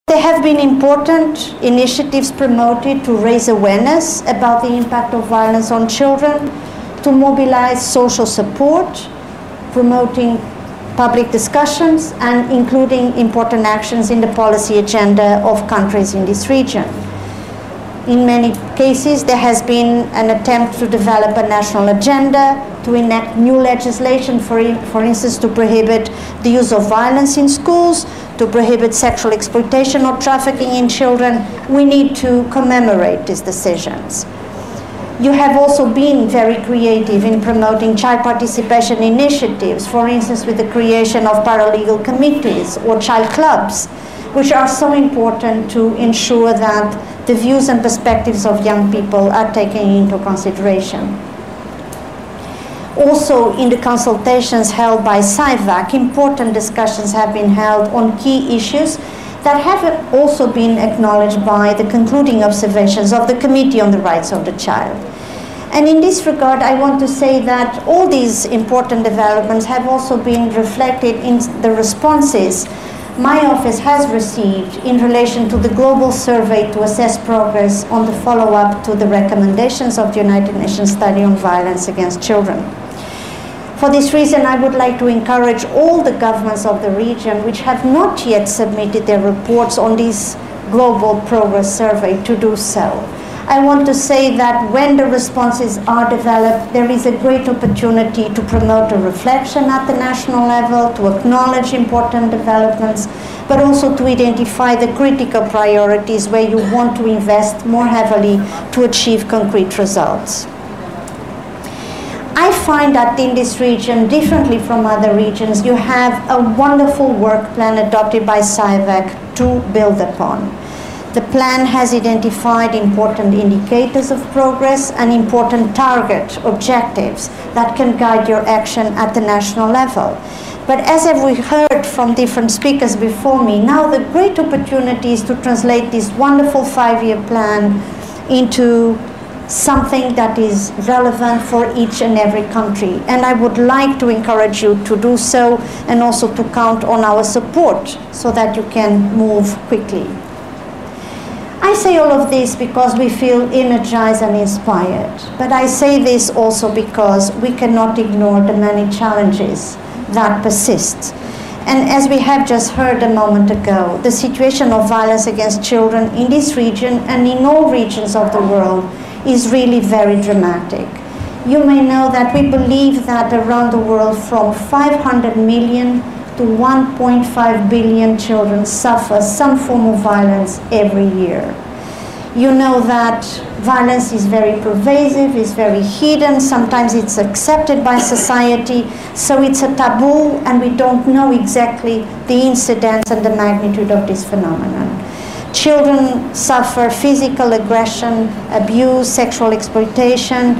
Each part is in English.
There have been important initiatives promoted to raise awareness about the impact of violence on children, to mobilize social support, promoting public discussions, and including important actions in the policy agenda of countries in this region. In many cases, there has been an attempt to develop a national agenda, to enact new legislation, for instance, to prohibit the use of violence in schools, to prohibit sexual exploitation or trafficking in children. We need to commemorate these decisions. You have also been very creative in promoting child participation initiatives, for instance, with the creation of paralegal committees or child clubs, which are so important to ensure that the views and perspectives of young people are taken into consideration. Also, in the consultations held by CIVAC, important discussions have been held on key issues that have also been acknowledged by the concluding observations of the Committee on the Rights of the Child. And in this regard, I want to say that all these important developments have also been reflected in the responses my office has received in relation to the global survey to assess progress on the follow-up to the recommendations of the United Nations Study on Violence Against Children. For this reason, I would like to encourage all the governments of the region which have not yet submitted their reports on this global progress survey to do so. I want to say that when the responses are developed, there is a great opportunity to promote a reflection at the national level, to acknowledge important developments, but also to identify the critical priorities where you want to invest more heavily to achieve concrete results. I find that in this region, differently from other regions, you have a wonderful work plan adopted by CIVAC to build upon. The plan has identified important indicators of progress and important target objectives that can guide your action at the national level. But as we heard from different speakers before me, now the great opportunity is to translate this wonderful 5-year plan into something that is relevant for each and every country. And I would like to encourage you to do so, and also to count on our support so that you can move quickly. I say all of this because we feel energized and inspired, but I say this also because we cannot ignore the many challenges that persist. And as we have just heard a moment ago, the situation of violence against children in this region and in all regions of the world is really very dramatic. You may know that we believe that around the world, from 500 million to 1.5 billion children suffer some form of violence every year. You know that violence is very pervasive, is very hidden, sometimes it's accepted by society, so it's a taboo and we don't know exactly the incidence and the magnitude of this phenomenon. Children suffer physical aggression, abuse, sexual exploitation.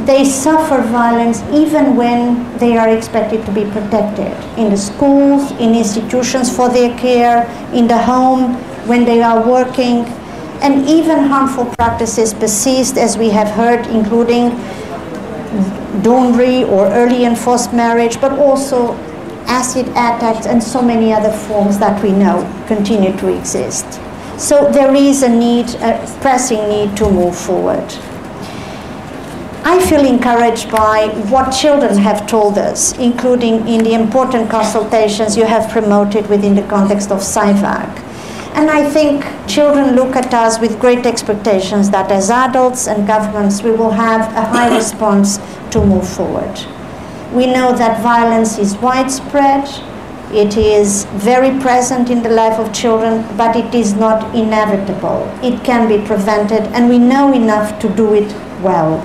They suffer violence even when they are expected to be protected. In the schools, in institutions for their care, in the home, when they are working. And even harmful practices persist, as we have heard, including dowry or early and forced marriage, but also acid attacks and so many other forms that we know continue to exist. So there is a need, a pressing need to move forward. I feel encouraged by what children have told us, including in the important consultations you have promoted within the context of CIVAC. And I think children look at us with great expectations that as adults and governments we will have a high response to move forward. We know that violence is widespread, it is very present in the life of children, but it is not inevitable. It can be prevented, and we know enough to do it well.